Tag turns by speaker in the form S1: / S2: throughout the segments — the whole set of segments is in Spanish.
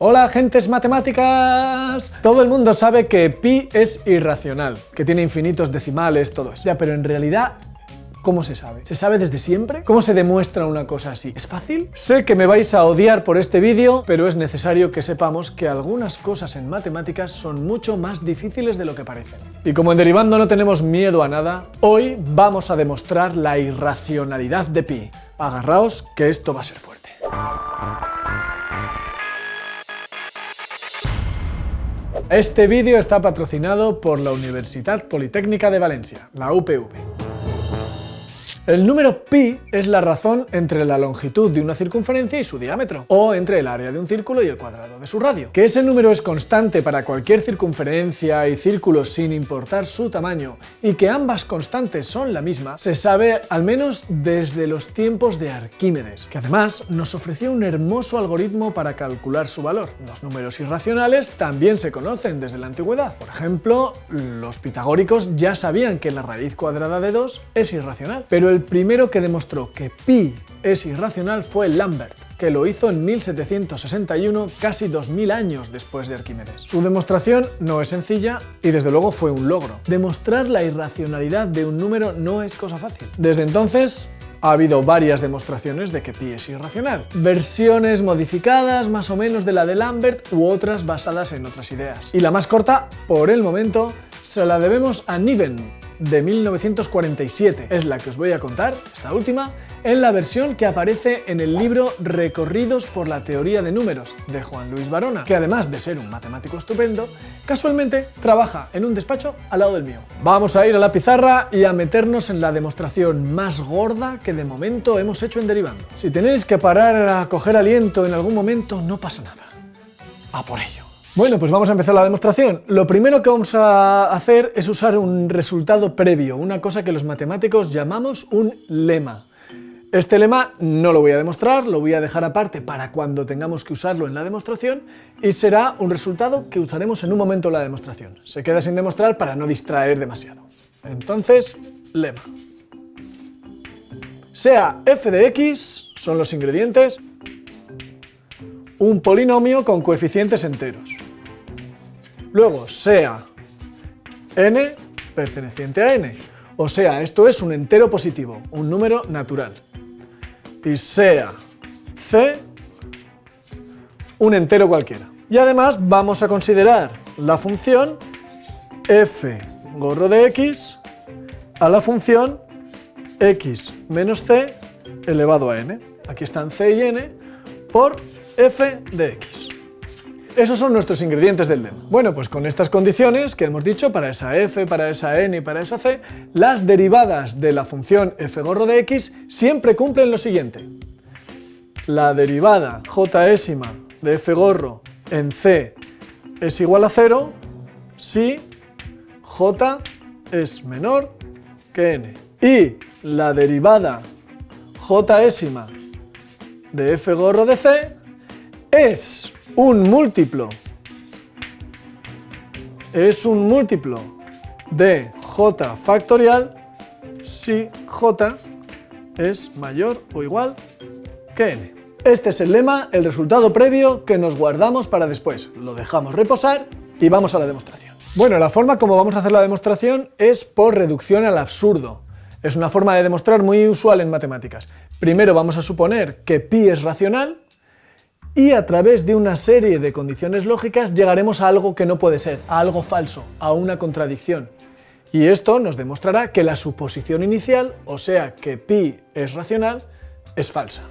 S1: Hola, gentes matemáticas. Todo el mundo sabe que pi es irracional, que tiene infinitos decimales, todo eso. Ya, pero en realidad, ¿cómo se sabe? ¿Se sabe desde siempre? ¿Cómo se demuestra una cosa así? ¿Es fácil? Sé que me vais a odiar por este vídeo, pero es necesario que sepamos que algunas cosas en matemáticas son mucho más difíciles de lo que parecen. Y como en Derivando no tenemos miedo a nada, hoy vamos a demostrar la irracionalidad de pi. Agarraos, que esto va a ser fuerte. Este vídeo está patrocinado por la Universitat Politécnica de Valencia, la UPV. El número pi es la razón entre la longitud de una circunferencia y su diámetro, o entre el área de un círculo y el cuadrado de su radio. Que ese número es constante para cualquier circunferencia y círculo sin importar su tamaño, y que ambas constantes son la misma, se sabe al menos desde los tiempos de Arquímedes, que además nos ofreció un hermoso algoritmo para calcular su valor. Los números irracionales también se conocen desde la antigüedad. Por ejemplo, los pitagóricos ya sabían que la raíz cuadrada de 2 es irracional, pero el primero que demostró que pi es irracional fue Lambert, que lo hizo en 1761, casi 2000 años después de Arquímedes. Su demostración no es sencilla y desde luego fue un logro. Demostrar la irracionalidad de un número no es cosa fácil. Desde entonces ha habido varias demostraciones de que pi es irracional. Versiones modificadas más o menos de la de Lambert u otras basadas en otras ideas. Y la más corta, por el momento, se la debemos a Niven, de 1947. Es la que os voy a contar, esta última, en la versión que aparece en el libro Recorridos por la teoría de números, de Juan Luis Barona, que además de ser un matemático estupendo, casualmente trabaja en un despacho al lado del mío. Vamos a ir a la pizarra y a meternos en la demostración más gorda que de momento hemos hecho en Derivando. Si tenéis que parar a coger aliento en algún momento, no pasa nada. A por ello. Bueno, pues vamos a empezar la demostración. Lo primero que vamos a hacer es usar un resultado previo, una cosa que los matemáticos llamamos un lema. Este lema no lo voy a demostrar, lo voy a dejar aparte para cuando tengamos que usarlo en la demostración y será un resultado que usaremos en un momento en la demostración. Se queda sin demostrar para no distraer demasiado. Entonces, lema. Sea f de x, son los ingredientes, un polinomio con coeficientes enteros. Luego, sea n perteneciente a n. O sea, esto es un entero positivo, un número natural. Y sea c un entero cualquiera. Y además vamos a considerar la función f gorro de x a la función x menos c elevado a n. Aquí están c y n por f de x. Esos son nuestros ingredientes del lema. Bueno, pues con estas condiciones que hemos dicho, para esa f, para esa n y para esa c, las derivadas de la función f gorro de x siempre cumplen lo siguiente. La derivada jésima de f gorro en c es igual a 0 si j es menor que n. Y la derivada jésima de f gorro de c es un múltiplo de j factorial si j es mayor o igual que n. Este es el lema, el resultado previo que nos guardamos para después. Lo dejamos reposar y vamos a la demostración. Bueno, la forma como vamos a hacer la demostración es por reducción al absurdo. Es una forma de demostrar muy usual en matemáticas. Primero vamos a suponer que pi es racional, y a través de una serie de condiciones lógicas llegaremos a algo que no puede ser, a algo falso, a una contradicción. Y esto nos demostrará que la suposición inicial, o sea, que pi es racional, es falsa.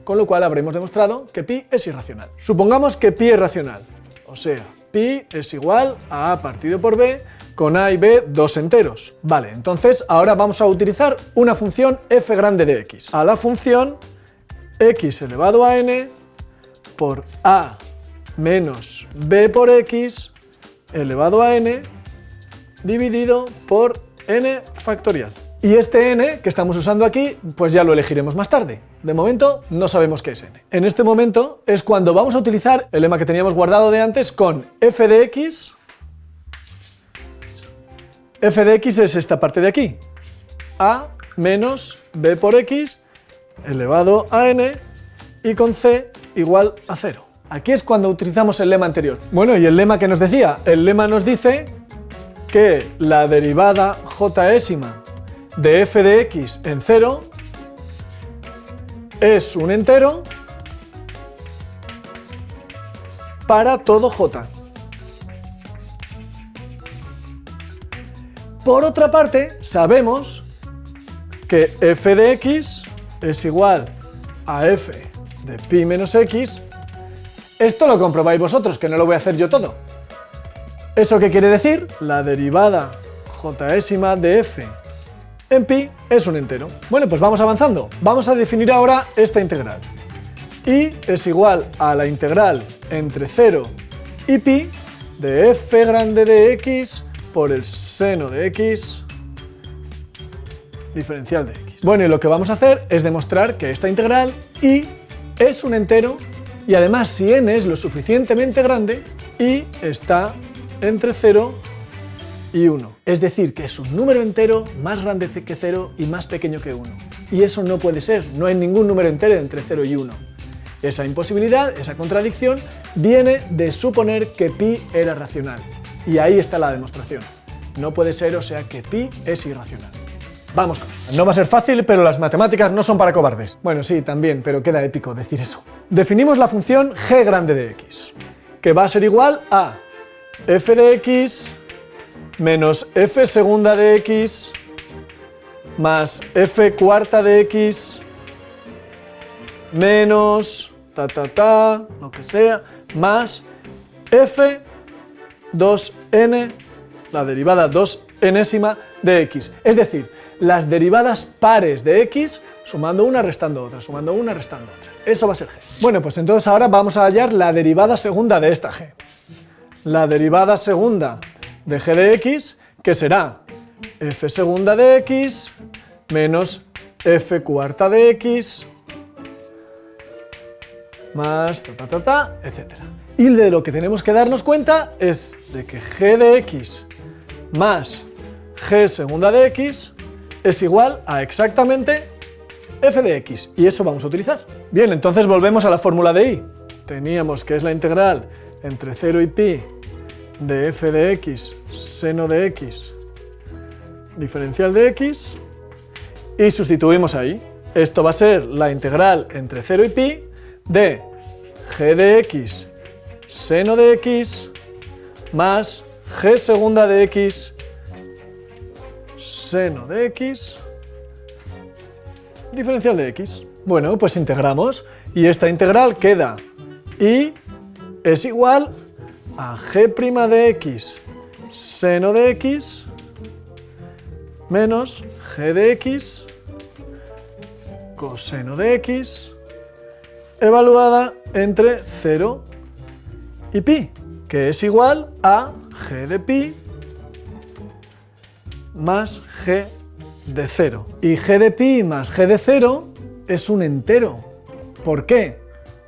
S1: Con lo cual habremos demostrado que pi es irracional. Supongamos que pi es racional, o sea, pi es igual a a partido por b, con a y b dos enteros. Vale, entonces ahora vamos a utilizar una función f grande de x. A la función x elevado a n por a menos b por x elevado a n dividido por n factorial. Y este n que estamos usando aquí, pues ya lo elegiremos más tarde. De momento no sabemos qué es n. En este momento es cuando vamos a utilizar el lema que teníamos guardado de antes con f de x. F de x es esta parte de aquí. A menos b por x elevado a n y con c igual a 0. Aquí es cuando utilizamos el lema anterior. Bueno, ¿y el lema que nos decía? El lema nos dice que la derivada jésima de f de x en 0 es un entero para todo j. Por otra parte, sabemos que f de x es igual a f de pi menos x. Esto lo comprobáis vosotros, que no lo voy a hacer yo todo. ¿Eso qué quiere decir? La derivada jésima de f en pi es un entero. Bueno, pues vamos avanzando. Vamos a definir ahora esta integral. Y es igual a la integral entre 0 y pi de f grande de x por el seno de x diferencial de x. Bueno, y lo que vamos a hacer es demostrar que esta integral y es un entero y además si n es lo suficientemente grande, y está entre 0 y 1. Es decir, que es un número entero más grande que 0 y más pequeño que 1. Y eso no puede ser, no hay ningún número entero entre 0 y 1. Esa imposibilidad, esa contradicción, viene de suponer que pi era racional. Y ahí está la demostración. No puede ser, o sea que pi es irracional. Vamos con eso. No va a ser fácil, pero las matemáticas no son para cobardes. Bueno, sí, también, pero queda épico decir eso. Definimos la función g grande de x, que va a ser igual a f de x menos f segunda de x más f cuarta de x menos lo que sea, más f 2n, la derivada 2n de x. Es decir, las derivadas pares de x sumando una, restando otra, sumando una, restando otra. Eso va a ser g. Bueno, pues entonces ahora vamos a hallar la derivada segunda de esta g. La derivada segunda de g de x, que será f segunda de x menos f cuarta de x más etc. Y de lo que tenemos que darnos cuenta es de que g de x más g segunda de x es igual a exactamente f de x, y eso vamos a utilizar. Bien, entonces volvemos a la fórmula de y. Teníamos que es la integral entre 0 y pi de f de x seno de x diferencial de x, y sustituimos ahí. Esto va a ser la integral entre 0 y pi de g de x seno de x más g segunda de x seno de x diferencial de x. Bueno, pues integramos y esta integral queda y es igual a g' de x seno de x menos g de x coseno de x evaluada entre 0 y pi, que es igual a g de pi más g de 0. Y g de pi más g de 0 es un entero. ¿Por qué?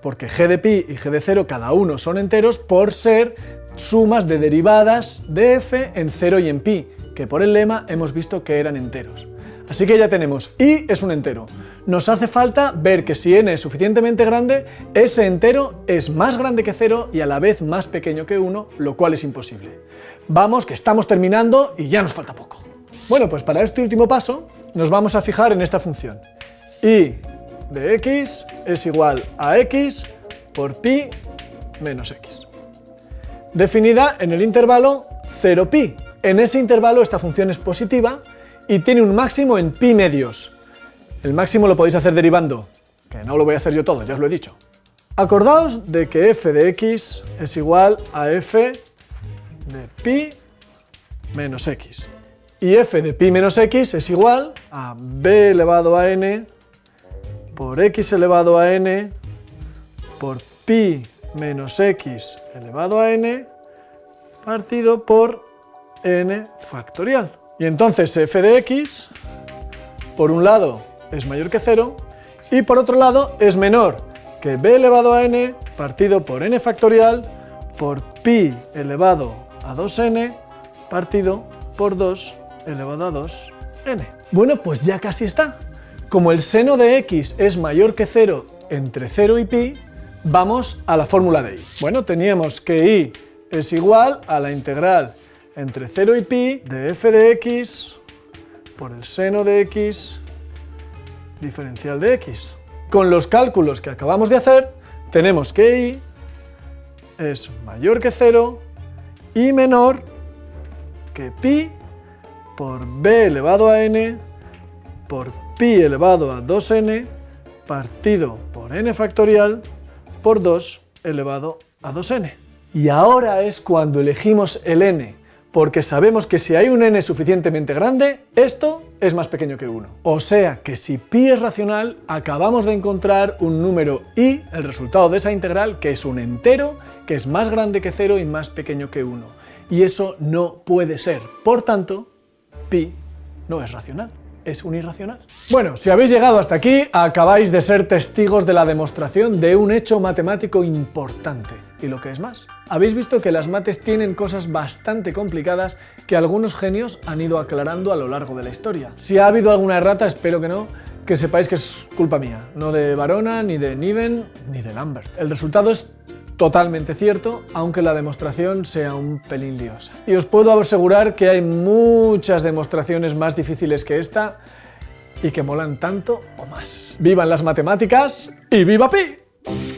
S1: Porque g de pi y g de 0 cada uno son enteros por ser sumas de derivadas de f en 0 y en pi, que por el lema hemos visto que eran enteros. Así que ya tenemos y es un entero. Nos hace falta ver que si n es suficientemente grande, ese entero es más grande que 0 y a la vez más pequeño que 1, lo cual es imposible. Vamos, que estamos terminando y ya nos falta poco. Bueno, pues para este último paso nos vamos a fijar en esta función. Y de x es igual a x por pi menos x. Definida en el intervalo 0pi. En ese intervalo esta función es positiva y tiene un máximo en pi medios. El máximo lo podéis hacer derivando, que no lo voy a hacer yo todo, ya os lo he dicho. Acordaos de que f de x es igual a f de pi menos x. Y f de pi menos x es igual a b elevado a n por x elevado a n por pi menos x elevado a n partido por n factorial. Y entonces f de x, por un lado, es mayor que 0 y por otro lado es menor que b elevado a n partido por n factorial por pi elevado a 2n partido por 2 elevado a 2n. Bueno, pues ya casi está. Como el seno de x es mayor que 0 entre 0 y pi, Vamos a la fórmula de y. Bueno, teníamos que y es igual a la integral entre 0 y pi de f de x por el seno de x diferencial de x. Con los cálculos que acabamos de hacer, tenemos que y es mayor que 0 y menor que pi por b elevado a n por pi elevado a 2n partido por n factorial por 2 elevado a 2n. Y ahora es cuando elegimos el n, porque sabemos que si hay un n suficientemente grande, esto es más pequeño que 1. O sea que si pi es racional, acabamos de encontrar un número i, el resultado de esa integral, que es un entero, que es más grande que 0 y más pequeño que 1. Y eso no puede ser. Por tanto, pi no es racional. Es un irracional. Bueno, si habéis llegado hasta aquí, acabáis de ser testigos de la demostración de un hecho matemático importante. Y lo que es más, habéis visto que las mates tienen cosas bastante complicadas que algunos genios han ido aclarando a lo largo de la historia. Si ha habido alguna errata, espero que no, que sepáis que es culpa mía, no de Varona, ni de Niven, ni de Lambert. El resultado es totalmente cierto, aunque la demostración sea un pelín liosa. Y os puedo asegurar que hay muchas demostraciones más difíciles que esta y que molan tanto o más. ¡Vivan las matemáticas y viva Pi!